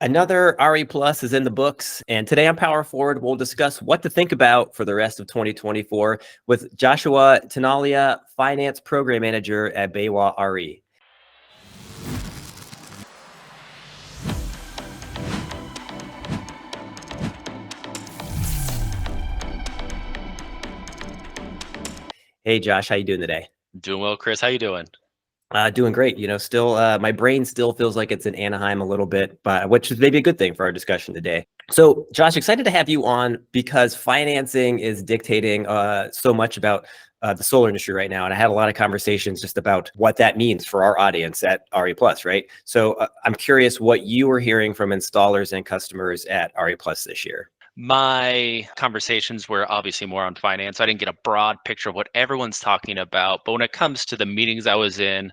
Another RE Plus is in the books, and today on Power Forward, we'll discuss what to think about for the rest of 2024 with Joshua Tinaglia, Finance Program Manager at BayWa RE. Hey, Josh, how you doing today? Doing well, Chris. How you doing? Doing great. Still, my brain still feels like it's in Anaheim a little bit, but which is maybe a good thing for our discussion today. So, Josh, excited to have you on because financing is dictating so much about the solar industry right now, and I had a lot of conversations just about what that means for our audience at RE Plus, right? So, I'm curious what you were hearing from installers and customers at RE Plus this year. My conversations were obviously more on finance. I didn't get a broad picture of what everyone's talking about. But when it comes to the meetings I was in,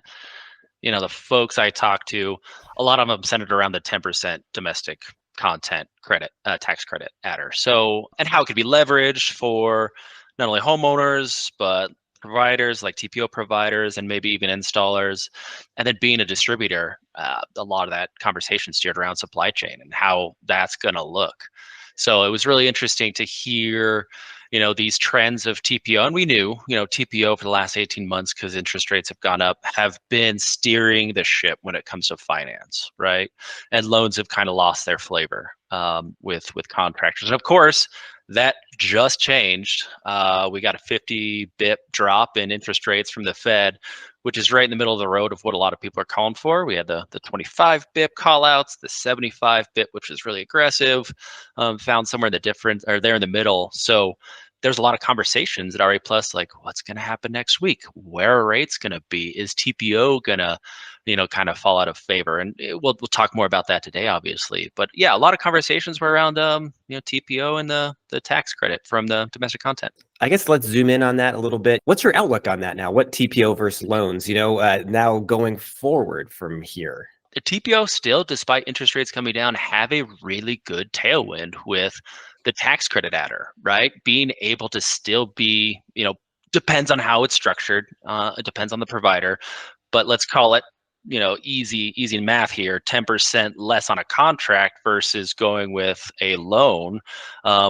the folks I talked to, a lot of them centered around the 10% domestic content credit, tax credit adder. So, and how it could be leveraged for not only homeowners, but providers like TPO providers and maybe even installers. And then being a distributor, a lot of that conversation steered around supply chain and how that's going to look. So it was really interesting to hear, these trends of TPO. And we knew, TPO for the last 18 months, because interest rates have gone up, have been steering the ship when it comes to finance, right? And loans have kind of lost their flavor with contractors. And of course, that just changed. We got a 50 bip drop in interest rates from the Fed, which is right in the middle of the road of what a lot of people are calling for. We had the 25 bip call outs, the 75 bip, which is really aggressive, found somewhere in the difference or there in the middle. So there's a lot of conversations at RE Plus, like what's going to happen next week? Where are rates going to be? Is TPO going to, kind of fall out of favor? And we'll talk more about that today, obviously. But yeah, a lot of conversations were around, TPO and the tax credit from the domestic content. I guess let's zoom in on that a little bit. What's your outlook on that now? What TPO versus loans, now going forward from here? The TPO still, despite interest rates coming down, have a really good tailwind with the tax credit adder, right? Being able to still be, depends on how it's structured. It depends on the provider, but let's call it, easy math here, 10% less on a contract versus going with a loan,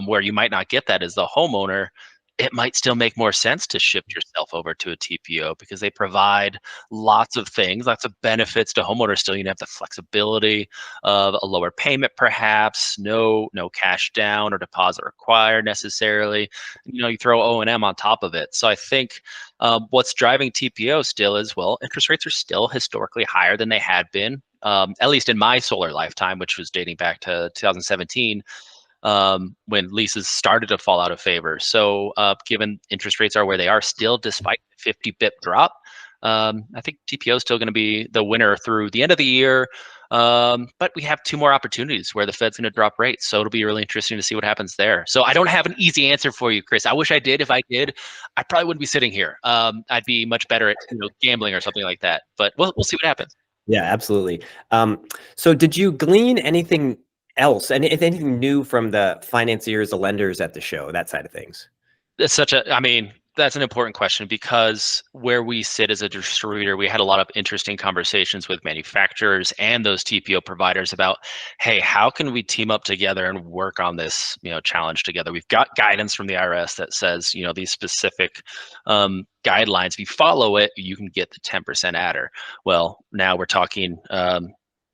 where you might not get that as the homeowner. It might still make more sense to shift yourself over to a TPO because they provide lots of things, lots of benefits to homeowners still. You have the flexibility of a lower payment, perhaps, no cash down or deposit required necessarily. You throw O&M on top of it. So I think what's driving TPO still is, well, interest rates are still historically higher than they had been, at least in my solar lifetime, which was dating back to 2017. When leases started to fall out of favor. So given interest rates are where they are still, despite the 50 bip drop, I think TPO is still going to be the winner through the end of the year. But we have two more opportunities where the Fed's going to drop rates. So it'll be really interesting to see what happens there. So I don't have an easy answer for you, Chris. I wish I did. If I did, I probably wouldn't be sitting here. I'd be much better at gambling or something like that. But we'll see what happens. Yeah, absolutely. So did you glean anything else, and if anything new from the financiers, the lenders at the show, that side of things? That's that's an important question because where we sit as a distributor, we had a lot of interesting conversations with manufacturers and those TPO providers about, hey, how can we team up together and work on this, challenge together? We've got guidance from the IRS that says, these specific guidelines. If you follow it, you can get the 10% adder. Well, now we're talking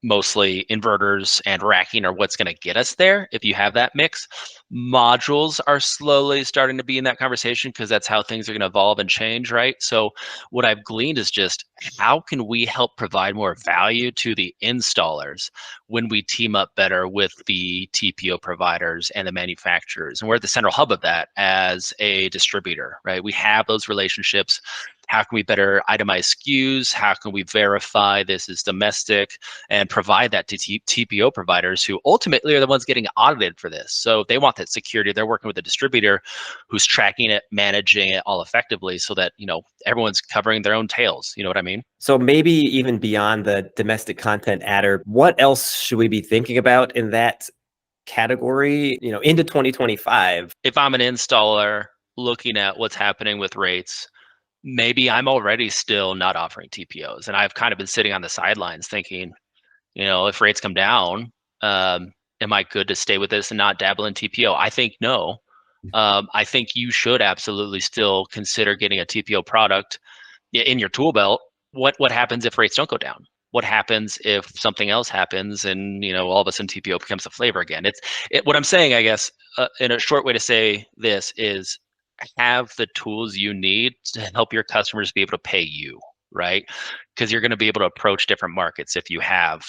mostly inverters and racking are what's going to get us there if you have that mix. Modules are slowly starting to be in that conversation because that's how things are going to evolve and change, right? So what I've gleaned is just how can we help provide more value to the installers when we team up better with the TPO providers and the manufacturers? And we're at the central hub of that as a distributor, right? We have those relationships. How can we better itemize SKUs? How can we verify this is domestic and provide that to TPO providers who ultimately are the ones getting audited for this? So they want that security. They're working with a distributor who's tracking it, managing it all effectively so that, everyone's covering their own tails. You know what I mean? So maybe even beyond the domestic content adder, what else should we be thinking about in that category, into 2025? If I'm an installer looking at what's happening with rates, maybe I'm already still not offering TPOs. And I've kind of been sitting on the sidelines thinking, if rates come down, Am I good to stay with this and not dabble in TPO? I think no. I think you should absolutely still consider getting a TPO product in your tool belt. What happens if rates don't go down? What happens if something else happens and all of a sudden TPO becomes a flavor again? What I'm saying, I guess, in a short way to say this is have the tools you need to help your customers be able to pay you, right? Because you're going to be able to approach different markets if you have,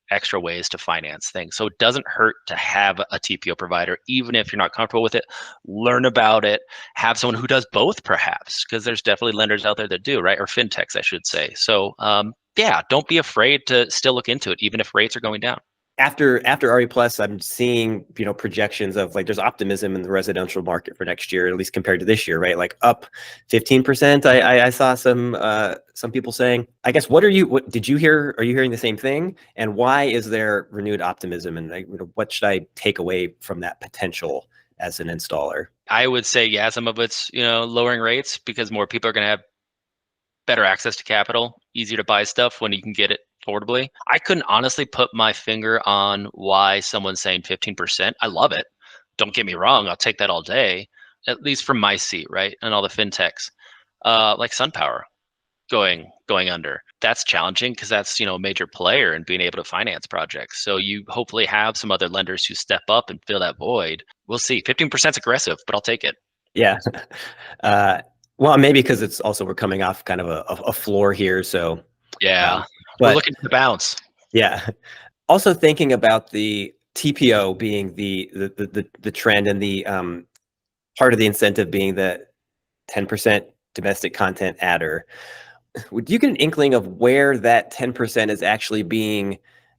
extra ways to finance things. So it doesn't hurt to have a TPO provider, even if you're not comfortable with it. Learn about it. Have someone who does both, perhaps, because there's definitely lenders out there that do, right? Or fintechs, I should say. So, yeah, don't be afraid to still look into it, even if rates are going down. After RE Plus, I'm seeing, projections of like there's optimism in the residential market for next year, at least compared to this year, right? Like up 15%. I saw some people saying. I guess what did you hear? Are you hearing the same thing? And why is there renewed optimism? And what should I take away from that potential as an installer? I would say, yeah, some of it's lowering rates because more people are going to have better access to capital, easier to buy stuff when you can get it affordably. I couldn't honestly put my finger on why someone's saying 15%. I love it. Don't get me wrong, I'll take that all day, at least from my seat, right? And all the fintechs, like SunPower going under. That's challenging because that's a major player in being able to finance projects. So you hopefully have some other lenders who step up and fill that void. We'll see. 15% is aggressive, but I'll take it. Yeah. Well, maybe because it's also we're coming off kind of a floor here, so yeah, but we're looking to bounce. Yeah. Also thinking about the TPO being the trend and the part of the incentive being the 10% domestic content adder. Would you get an inkling of where that 10% is actually being?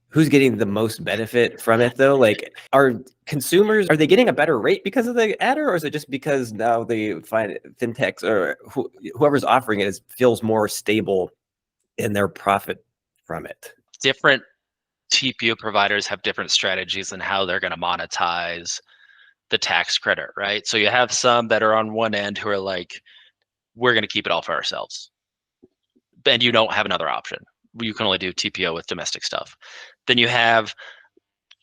Who's getting the most benefit from it though? Like, are they getting a better rate because of the adder, or is it just because now the fintechs or whoever's offering it feels more stable in their profit from it? Different TPO providers have different strategies and how they're going to monetize the tax credit, right? So you have some that are on one end who are like, we're going to keep it all for ourselves. And you don't have another option. You can only do TPO with domestic stuff. Then you have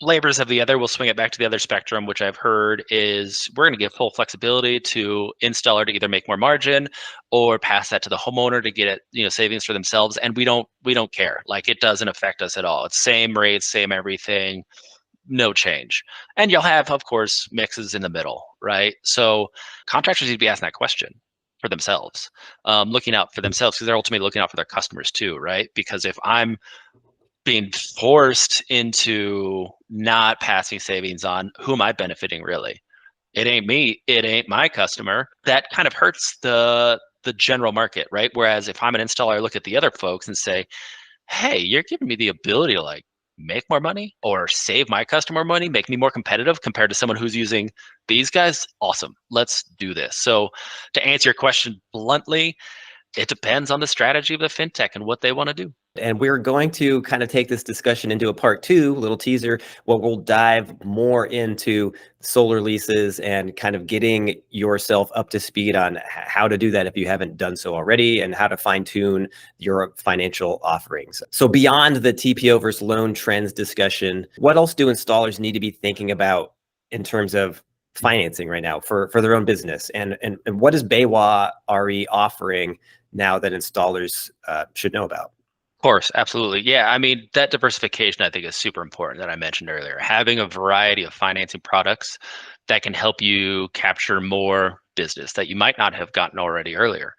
flavors of the other. We'll swing it back to the other spectrum, which I've heard is we're going to give full flexibility to installer to either make more margin or pass that to the homeowner to get it, savings for themselves. And we don't care. Like, it doesn't affect us at all. It's same rates, same everything, no change. And you'll have, of course, mixes in the middle, right? So contractors need to be asking that question for themselves, looking out for themselves, because they're ultimately looking out for their customers too, right? Because if I'm being forced into not passing savings on, who am I benefiting really? It ain't me. It ain't my customer. That kind of hurts the general market, right? Whereas if I'm an installer, I look at the other folks and say, hey, you're giving me the ability to like make more money or save my customer money, make me more competitive compared to someone who's using these guys. Awesome. Let's do this. So to answer your question bluntly, it depends on the strategy of the fintech and what they want to do. And we're going to kind of take this discussion into a part 2, little teaser, where we'll dive more into solar leases and kind of getting yourself up to speed on how to do that if you haven't done so already, and how to fine tune your financial offerings. So beyond the TPO versus loan trends discussion, what else do installers need to be thinking about in terms of financing right now for their own business? And what is BayWa RE offering now that installers should know about? Of course, absolutely. Yeah, I mean, that diversification I think is super important that I mentioned earlier. Having a variety of financing products that can help you capture more business that you might not have gotten already earlier.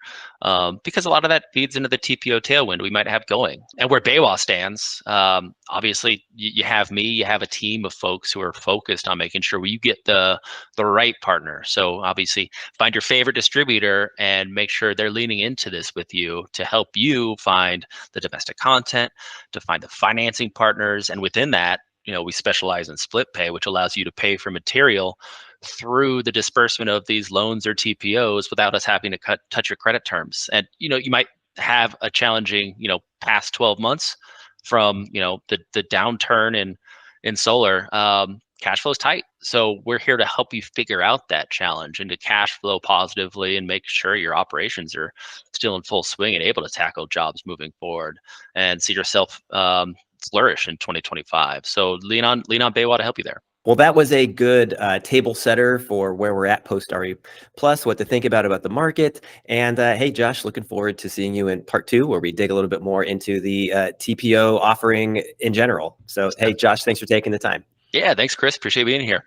Because a lot of that feeds into the TPO tailwind we might have going. And where BayWa stands, obviously you have me, you have a team of folks who are focused on making sure you get the right partner. So obviously find your favorite distributor and make sure they're leaning into this with you to help you find the domestic content, to find the financing partners. And within that, we specialize in split pay, which allows you to pay for material through the disbursement of these loans or TPOs without us having to touch your credit terms. And, you might have a challenging, past 12 months from, the downturn in solar. Cash flow is tight. So we're here to help you figure out that challenge and to cash flow positively and make sure your operations are still in full swing and able to tackle jobs moving forward and see yourself flourish in 2025. So lean on BayWa to help you there. Well, that was a good table setter for where we're at post RE Plus, what to think about the market. And hey, Josh, looking forward to seeing you in part 2, where we dig a little bit more into the TPO offering in general. So, hey, Josh, thanks for taking the time. Yeah, thanks, Chris. Appreciate being here.